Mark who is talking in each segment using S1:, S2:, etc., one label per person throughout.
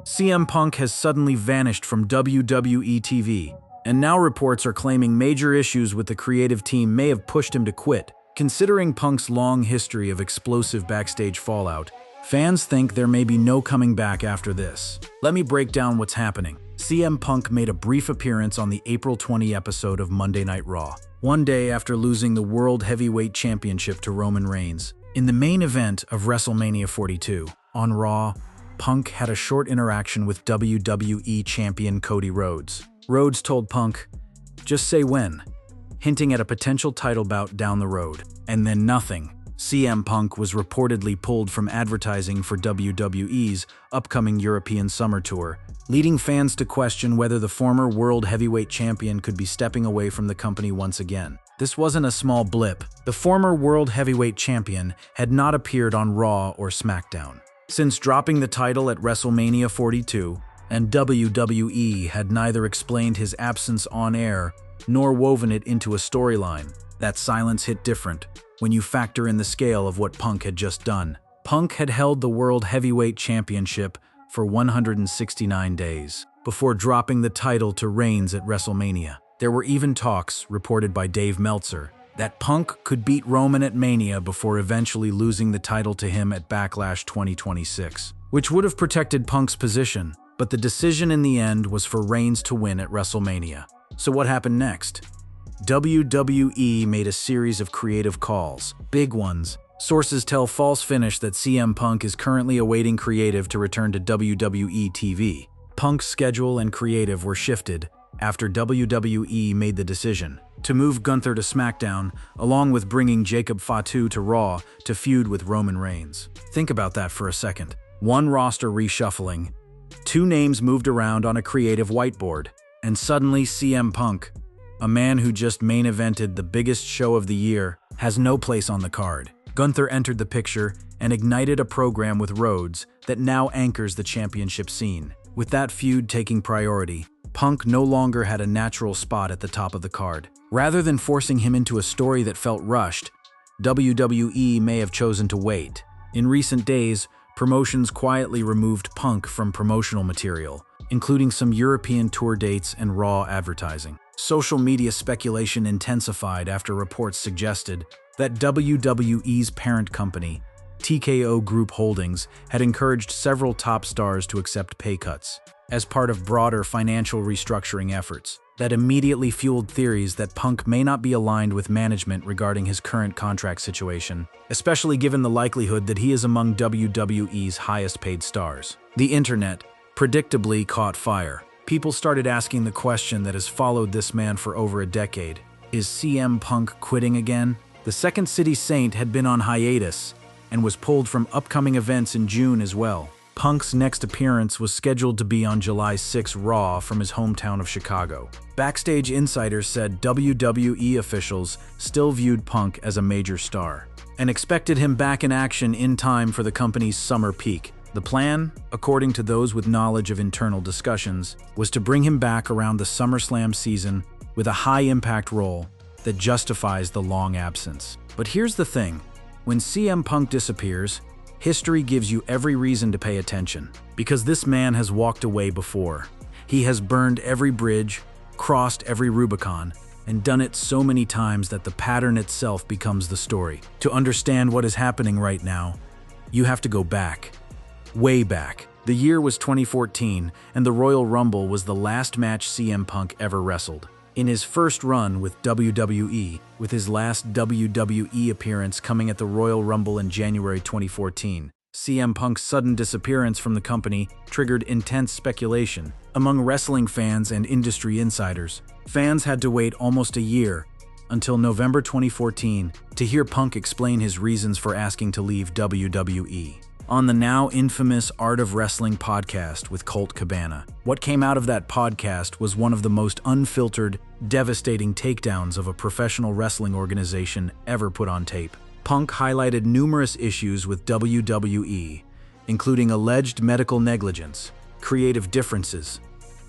S1: CM Punk has suddenly vanished from WWE TV, and now reports are claiming major issues with the creative team may have pushed him to quit. Considering Punk's long history of explosive backstage fallout, fans think there may be no coming back after this. Let me break down what's happening. CM Punk made a brief appearance on the April 20 episode of Monday Night Raw, one day after losing the World Heavyweight Championship to Roman Reigns. In the main event of WrestleMania 42, on Raw, Punk had a short interaction with WWE Champion Cody Rhodes. Rhodes told Punk, "Just say when," hinting at a potential title bout down the road. And then nothing. CM Punk was reportedly pulled from advertising for WWE's upcoming European Summer Tour, leading fans to question whether the former World Heavyweight Champion could be stepping away from the company once again. This wasn't a small blip. The former World Heavyweight Champion had not appeared on Raw or SmackDown since dropping the title at WrestleMania 42, and WWE had neither explained his absence on air nor woven it into a storyline. That silence hit different when you factor in the scale of what Punk had just done. Punk had held the World Heavyweight Championship for 169 days before dropping the title to Reigns at WrestleMania. There were even talks, reported by Dave Meltzer, that Punk could beat Roman at Mania before eventually losing the title to him at Backlash 2026, which would have protected Punk's position, but the decision in the end was for Reigns to win at WrestleMania. So what happened next? WWE made a series of creative calls, big ones. Sources tell False Finish that CM Punk is currently awaiting creative to return to WWE TV. Punk's schedule and creative were shifted after WWE made the decision to move Gunther to SmackDown, along with bringing Jacob Fatu to Raw to feud with Roman Reigns. Think about that for a second. One roster reshuffling, two names moved around on a creative whiteboard, and suddenly CM Punk, a man who just main evented the biggest show of the year, has no place on the card. Gunther entered the picture and ignited a program with Rhodes that now anchors the championship scene. With that feud taking priority, Punk no longer had a natural spot at the top of the card. Rather than forcing him into a story that felt rushed, WWE may have chosen to wait. In recent days, promotions quietly removed Punk from promotional material, including some European tour dates and Raw advertising. Social media speculation intensified after reports suggested that WWE's parent company, TKO Group Holdings, had encouraged several top stars to accept pay cuts as part of broader financial restructuring efforts. That immediately fueled theories that Punk may not be aligned with management regarding his current contract situation, especially given the likelihood that he is among WWE's highest-paid stars. The internet predictably caught fire. People started asking the question that has followed this man for over a decade. Is CM Punk quitting again? The Second City Saint had been on hiatus and was pulled from upcoming events in June as well. Punk's next appearance was scheduled to be on July 6 Raw from his hometown of Chicago. Backstage insiders said WWE officials still viewed Punk as a major star and expected him back in action in time for the company's summer peak. The plan, according to those with knowledge of internal discussions, was to bring him back around the SummerSlam season with a high-impact role that justifies the long absence. But here's the thing. When CM Punk disappears, history gives you every reason to pay attention, because this man has walked away before. He has burned every bridge, crossed every Rubicon, and done it so many times that the pattern itself becomes the story. To understand what is happening right now, you have to go back, way back. The year was 2014, and the Royal Rumble was the last match CM Punk ever wrestled. In his first run with WWE, with his last WWE appearance coming at the Royal Rumble in January 2014, CM Punk's sudden disappearance from the company triggered intense speculation among wrestling fans and industry insiders. Fans had to wait almost a year, until November 2014, to hear Punk explain his reasons for asking to leave WWE. On the now infamous Art of Wrestling podcast with Colt Cabana. What came out of that podcast was one of the most unfiltered, devastating takedowns of a professional wrestling organization ever put on tape. Punk highlighted numerous issues with WWE, including alleged medical negligence, creative differences,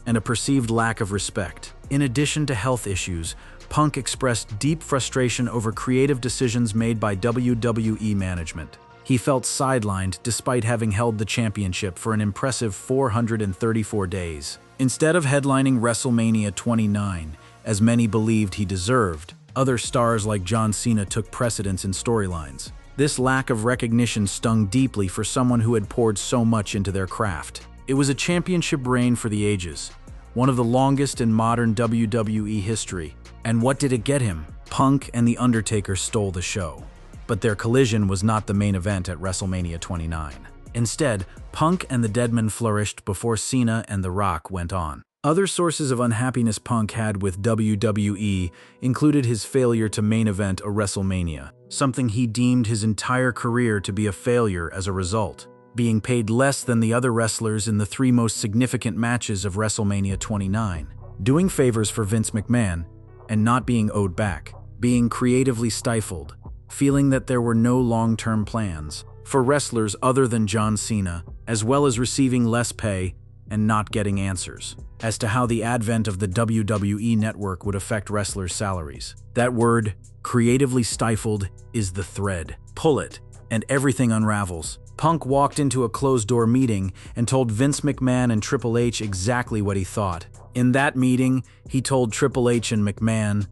S1: and a perceived lack of respect. In addition to health issues, Punk expressed deep frustration over creative decisions made by WWE management. He felt sidelined despite having held the championship for an impressive 434 days. Instead of headlining WrestleMania 29, as many believed he deserved, other stars like John Cena took precedence in storylines. This lack of recognition stung deeply for someone who had poured so much into their craft. It was a championship reign for the ages, one of the longest in modern WWE history. And what did it get him? Punk and The Undertaker stole the show. But their collision was not the main event at WrestleMania 29. Instead, Punk and the Deadman flourished before Cena and The Rock went on. Other sources of unhappiness Punk had with WWE included his failure to main event a WrestleMania, something he deemed his entire career to be a failure as a result, being paid less than the other wrestlers in the three most significant matches of WrestleMania 29, doing favors for Vince McMahon, and not being owed back, being creatively stifled, feeling that there were no long-term plans for wrestlers other than John Cena, as well as receiving less pay and not getting answers as to how the advent of the WWE network would affect wrestlers' salaries. That word, creatively stifled, is the thread. Pull it, and everything unravels. Punk walked into a closed-door meeting and told Vince McMahon and Triple H exactly what he thought. In that meeting, he told Triple H and McMahon,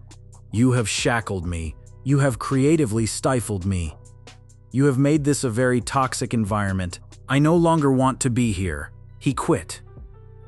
S1: "You have shackled me. You have creatively stifled me. You have made this a very toxic environment. I no longer want to be here." He quit.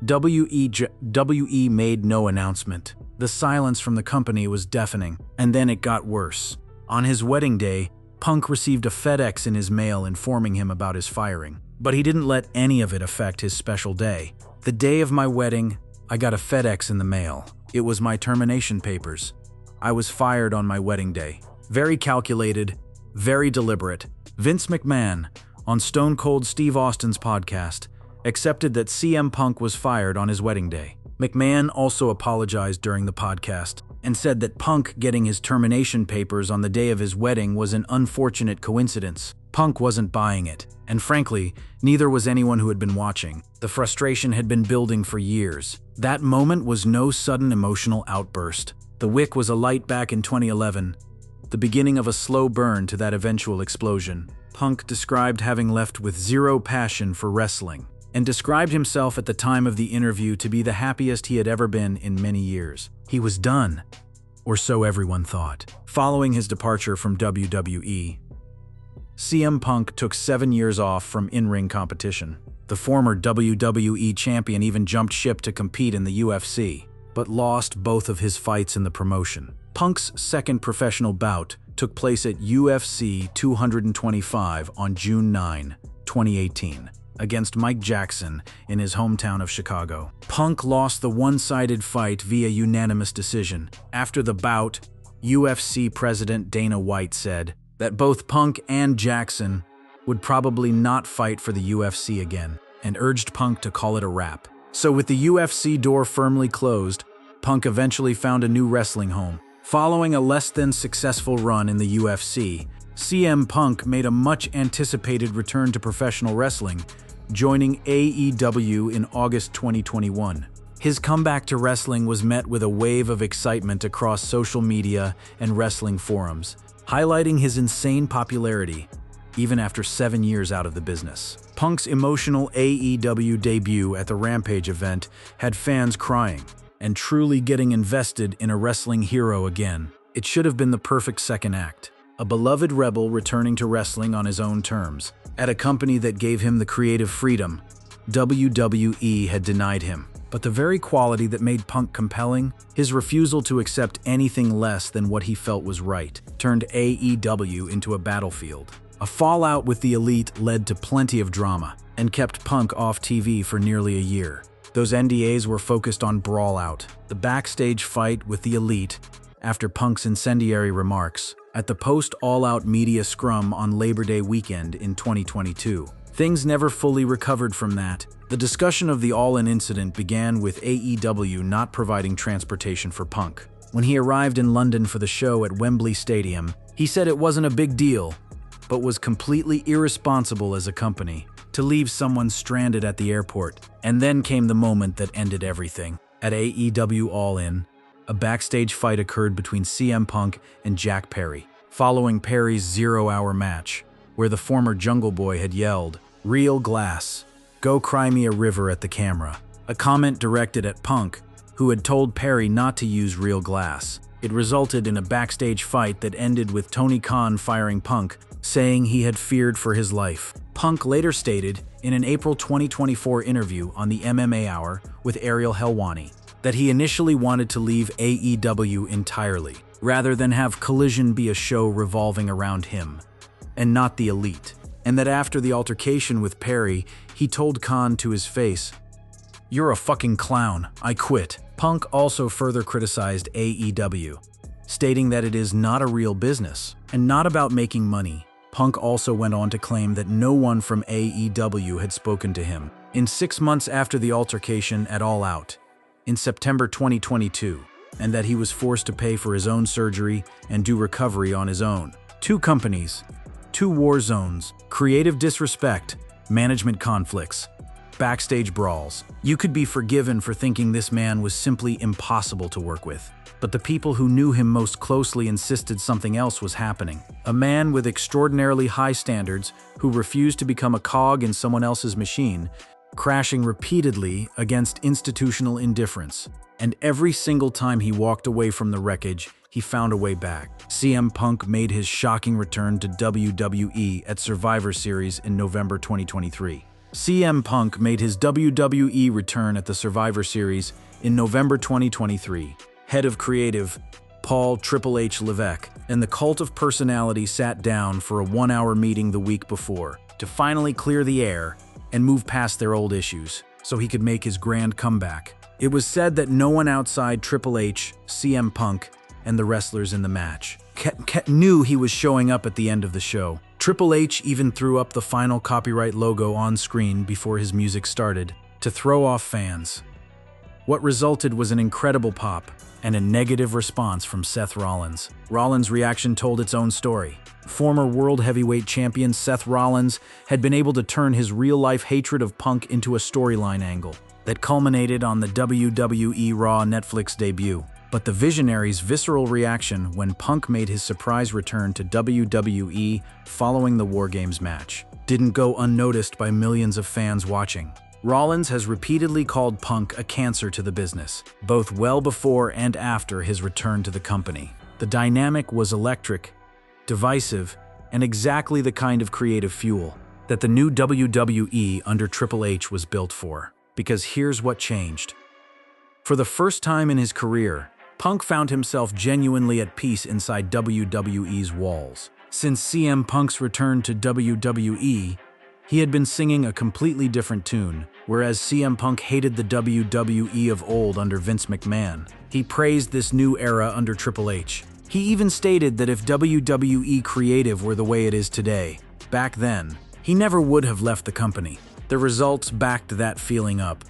S1: WWE made no announcement. The silence from the company was deafening, and then it got worse. On his wedding day, Punk received a FedEx in his mail informing him about his firing. But he didn't let any of it affect his special day. "The day of my wedding, I got a FedEx in the mail. It was my termination papers. I was fired on my wedding day." Very calculated, very deliberate. Vince McMahon, on Stone Cold Steve Austin's podcast, accepted that CM Punk was fired on his wedding day. McMahon also apologized during the podcast and said that Punk getting his termination papers on the day of his wedding was an unfortunate coincidence. Punk wasn't buying it, and frankly, neither was anyone who had been watching. The frustration had been building for years. That moment was no sudden emotional outburst. The wick was alight back in 2011, the beginning of a slow burn to that eventual explosion. Punk described having left with zero passion for wrestling, and described himself at the time of the interview to be the happiest he had ever been in many years. He was done, or so everyone thought. Following his departure from WWE, CM Punk took 7 years off from in-ring competition. The former WWE champion even jumped ship to compete in the UFC, but lost both of his fights in the promotion. Punk's second professional bout took place at UFC 225 on June 9, 2018. Against Mike Jackson in his hometown of Chicago. Punk lost the one-sided fight via unanimous decision. After the bout, UFC President Dana White said that both Punk and Jackson would probably not fight for the UFC again, and urged Punk to call it a wrap. So with the UFC door firmly closed, Punk eventually found a new wrestling home. Following a less than successful run in the UFC, CM Punk made a much-anticipated return to professional wrestling, joining AEW in August 2021. His comeback to wrestling was met with a wave of excitement across social media and wrestling forums, highlighting his insane popularity, even after 7 years out of the business. Punk's emotional AEW debut at the Rampage event had fans crying and truly getting invested in a wrestling hero again. It should have been the perfect second act. A beloved rebel returning to wrestling on his own terms. At a company that gave him the creative freedom, WWE had denied him. But the very quality that made Punk compelling, his refusal to accept anything less than what he felt was right, turned AEW into a battlefield. A fallout with the Elite led to plenty of drama and kept Punk off TV for nearly a year. Those NDAs were focused on Brawl Out, the backstage fight with the Elite after Punk's incendiary remarks at the post-All-Out media scrum on Labor Day weekend in 2022. Things never fully recovered from that. The discussion of the All-In incident began with AEW not providing transportation for Punk. When he arrived in London for the show at Wembley Stadium, he said it wasn't a big deal, but was completely irresponsible as a company to leave someone stranded at the airport. And then came the moment that ended everything. At AEW All-In, a backstage fight occurred between CM Punk and Jack Perry. Following Perry's 0-hour match, where the former Jungle Boy had yelled, "Real glass. Go cry me a river" at the camera. A comment directed at Punk, who had told Perry not to use real glass. It resulted in a backstage fight that ended with Tony Khan firing Punk, saying he had feared for his life. Punk later stated, in an April 2024 interview on the MMA Hour with Ariel Helwani, that he initially wanted to leave AEW entirely, rather than have Collision be a show revolving around him, and not the Elite. And that after the altercation with Perry, he told Khan to his face, "You're a fucking clown, I quit." Punk also further criticized AEW, stating that it is not a real business and not about making money. Punk also went on to claim that no one from AEW had spoken to him in 6 months after the altercation at All Out, in September 2022, and that he was forced to pay for his own surgery and do recovery on his own. 2 companies, 2 war zones, creative disrespect, management conflicts, backstage brawls. You could be forgiven for thinking this man was simply impossible to work with. But the people who knew him most closely insisted something else was happening. A man with extraordinarily high standards who refused to become a cog in someone else's machine, crashing repeatedly against institutional indifference. And every single time he walked away from the wreckage, he found a way back. CM Punk made his shocking return to WWE at Survivor Series in November 2023. CM Punk made his WWE return at the Survivor Series in November 2023. Head of creative, Paul Triple H Levesque, and the Cult of Personality sat down for a 1-hour meeting the week before to finally clear the air and move past their old issues so he could make his grand comeback. It was said that no one outside Triple H, CM Punk, and the wrestlers in the match knew he was showing up at the end of the show. Triple H even threw up the final copyright logo on screen before his music started to throw off fans. What resulted was an incredible pop and a negative response from Seth Rollins. Rollins' reaction told its own story. Former World Heavyweight Champion Seth Rollins had been able to turn his real-life hatred of Punk into a storyline angle that culminated on the WWE Raw Netflix debut. But the Visionary's visceral reaction when Punk made his surprise return to WWE following the War Games match didn't go unnoticed by millions of fans watching. Rollins has repeatedly called Punk a cancer to the business, both well before and after his return to the company. The dynamic was electric, divisive, and exactly the kind of creative fuel that the new WWE under Triple H was built for. Because here's what changed. For the first time in his career, Punk found himself genuinely at peace inside WWE's walls. Since CM Punk's return to WWE, he had been singing a completely different tune, whereas CM Punk hated the WWE of old under Vince McMahon. He praised this new era under Triple H. He even stated that if WWE creative were the way it is today, back then, he never would have left the company. The results backed that feeling up.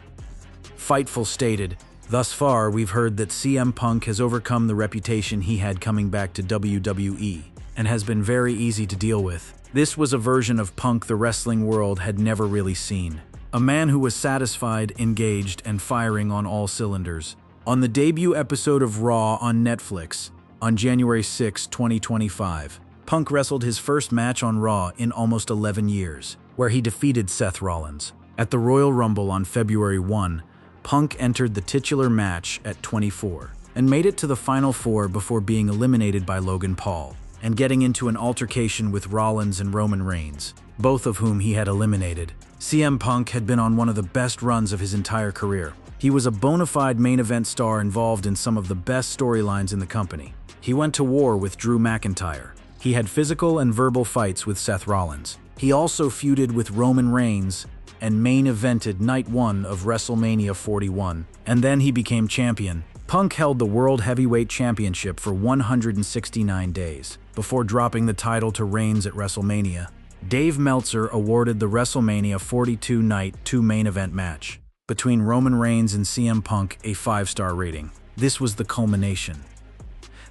S1: Fightful stated, "Thus far, we've heard that CM Punk has overcome the reputation he had coming back to WWE, and has been very easy to deal with." This was a version of Punk the wrestling world had never really seen. A man who was satisfied, engaged, and firing on all cylinders. On the debut episode of Raw on Netflix, on January 6, 2025, Punk wrestled his first match on Raw in almost 11 years, where he defeated Seth Rollins. At the Royal Rumble on February 1, Punk entered the titular match at 24 and made it to the Final Four before being eliminated by Logan Paul and getting into an altercation with Rollins and Roman Reigns, both of whom he had eliminated. CM Punk had been on one of the best runs of his entire career. He was a bona fide main event star involved in some of the best storylines in the company. He went to war with Drew McIntyre. He had physical and verbal fights with Seth Rollins. He also feuded with Roman Reigns and main evented Night 1 of WrestleMania 41, and then he became champion. Punk held the World Heavyweight Championship for 169 days, before dropping the title to Reigns at WrestleMania. Dave Meltzer awarded the WrestleMania 42 Night 2 main event match between Roman Reigns and CM Punk a 5-star rating. This was the culmination.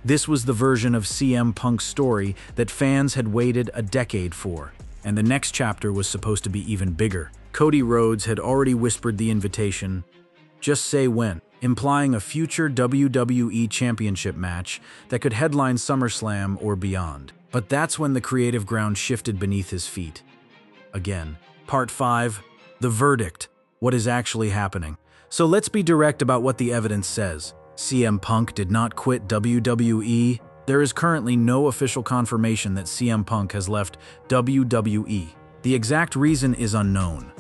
S1: This was the version of CM Punk's story that fans had waited a decade for, and the next chapter was supposed to be even bigger. Cody Rhodes had already whispered the invitation, "Just say when," implying a future WWE Championship match that could headline SummerSlam or beyond. But that's when the creative ground shifted beneath his feet. Again. Part 5. The verdict. What is actually happening? So let's be direct about what the evidence says. CM Punk did not quit WWE. There is currently no official confirmation that CM Punk has left WWE. The exact reason is unknown,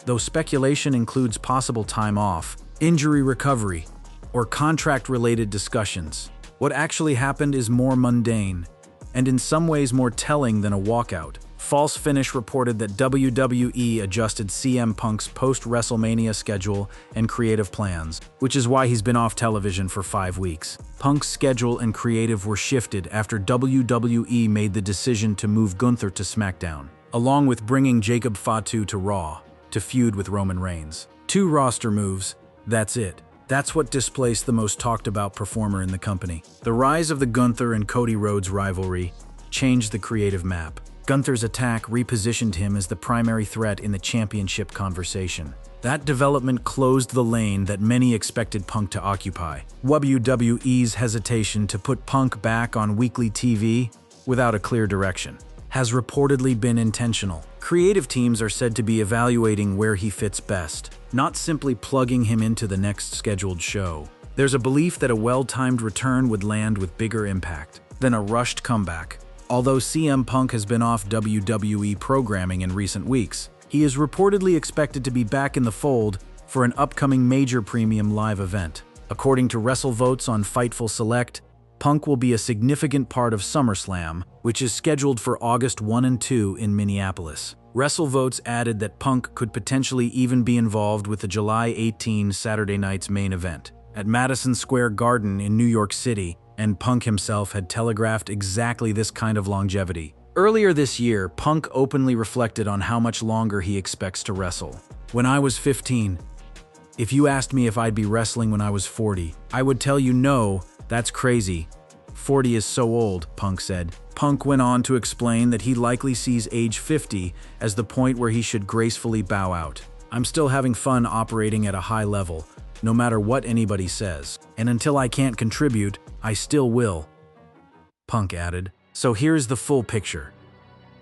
S1: though speculation includes possible time off, injury recovery, or contract-related discussions. What actually happened is more mundane, and in some ways more telling than a walkout. False Finish reported that WWE adjusted CM Punk's post-WrestleMania schedule and creative plans, which is why he's been off television for 5 weeks. Punk's schedule and creative were shifted after WWE made the decision to move Gunther to SmackDown, along with bringing Jacob Fatu to Raw to feud with Roman Reigns. 2 roster moves, that's it. That's what displaced the most talked-about performer in the company. The rise of the Gunther and Cody Rhodes rivalry changed the creative map. Gunther's attack repositioned him as the primary threat in the championship conversation. That development closed the lane that many expected Punk to occupy. WWE's hesitation to put Punk back on weekly TV without a clear direction has reportedly been intentional. Creative teams are said to be evaluating where he fits best, not simply plugging him into the next scheduled show. There's a belief that a well-timed return would land with bigger impact than a rushed comeback. Although CM Punk has been off WWE programming in recent weeks, he is reportedly expected to be back in the fold for an upcoming major premium live event. According to WrestleVotes on Fightful Select, Punk will be a significant part of SummerSlam, which is scheduled for August 1 and 2 in Minneapolis. WrestleVotes added that Punk could potentially even be involved with the July 18 Saturday night's main event at Madison Square Garden in New York City, and Punk himself had telegraphed exactly this kind of longevity. Earlier this year, Punk openly reflected on how much longer he expects to wrestle. When I was 15, if you asked me if I'd be wrestling when I was 40, I would tell you no, that's crazy. 40 is so old, Punk said. Punk went on to explain that he likely sees age 50 as the point where he should gracefully bow out. I'm still having fun operating at a high level, no matter what anybody says. And until I can't contribute, I still will, Punk added. So here's the full picture.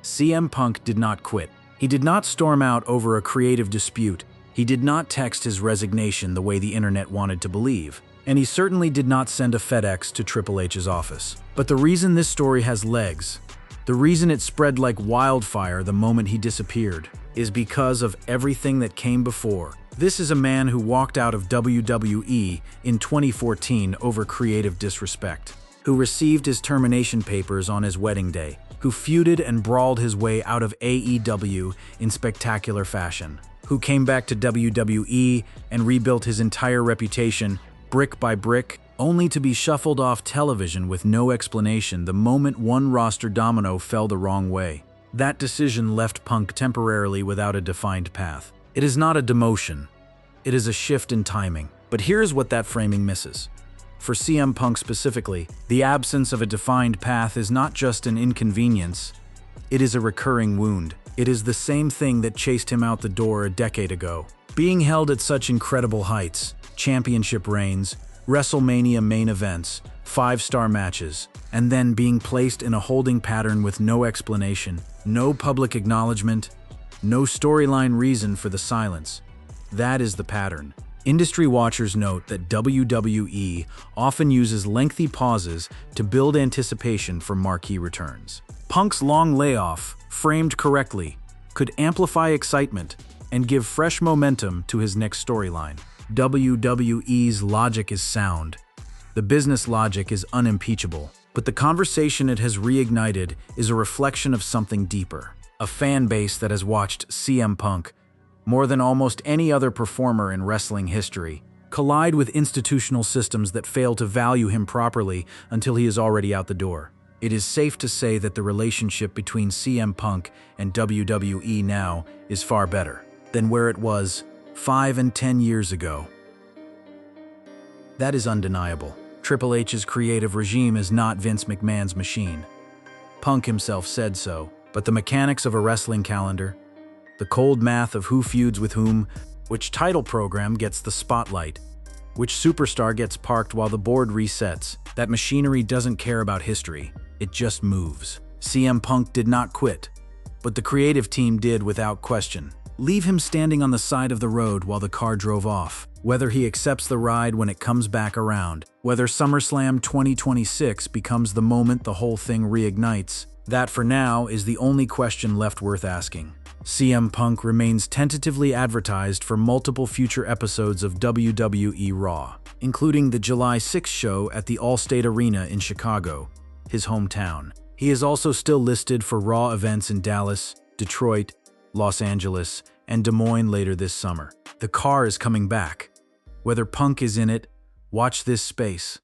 S1: CM Punk did not quit. He did not storm out over a creative dispute. He did not text his resignation the way the internet wanted to believe. And he certainly did not send a FedEx to Triple H's office. But the reason this story has legs, the reason it spread like wildfire the moment he disappeared, is because of everything that came before. This is a man who walked out of WWE in 2014 over creative disrespect, who received his termination papers on his wedding day, who feuded and brawled his way out of AEW in spectacular fashion, who came back to WWE and rebuilt his entire reputation brick by brick, only to be shuffled off television with no explanation the moment one roster domino fell the wrong way. That decision left Punk temporarily without a defined path. It is not a demotion. It is a shift in timing. But here's what that framing misses. For CM Punk specifically, the absence of a defined path is not just an inconvenience, it is a recurring wound. It is the same thing that chased him out the door a decade ago. Being held at such incredible heights, championship reigns, WrestleMania main events, 5-star matches, and then being placed in a holding pattern with no explanation, no public acknowledgement, no storyline reason for the silence. That is the pattern. Industry watchers note that WWE often uses lengthy pauses to build anticipation for marquee returns. Punk's long layoff, framed correctly, could amplify excitement and give fresh momentum to his next storyline. WWE's logic is sound. The business logic is unimpeachable. But the conversation it has reignited is a reflection of something deeper. A fan base that has watched CM Punk, more than almost any other performer in wrestling history, collide with institutional systems that fail to value him properly until he is already out the door. It is safe to say that the relationship between CM Punk and WWE now is far better than where it was 5 and 10 years ago. That is undeniable. Triple H's creative regime is not Vince McMahon's machine. Punk himself said so, but the mechanics of a wrestling calendar, the cold math of who feuds with whom, which title program gets the spotlight, which superstar gets parked while the board resets, that machinery doesn't care about history, it just moves. CM Punk did not quit, but the creative team did without question. Leave him standing on the side of the road while the car drove off. Whether he accepts the ride when it comes back around, whether SummerSlam 2026 becomes the moment the whole thing reignites, that for now is the only question left worth asking. CM Punk remains tentatively advertised for multiple future episodes of WWE Raw, including the July 6th show at the Allstate Arena in Chicago, his hometown. He is also still listed for Raw events in Dallas, Detroit, Los Angeles, and Des Moines later this summer. The car is coming back. Whether Punk is in it, watch this space.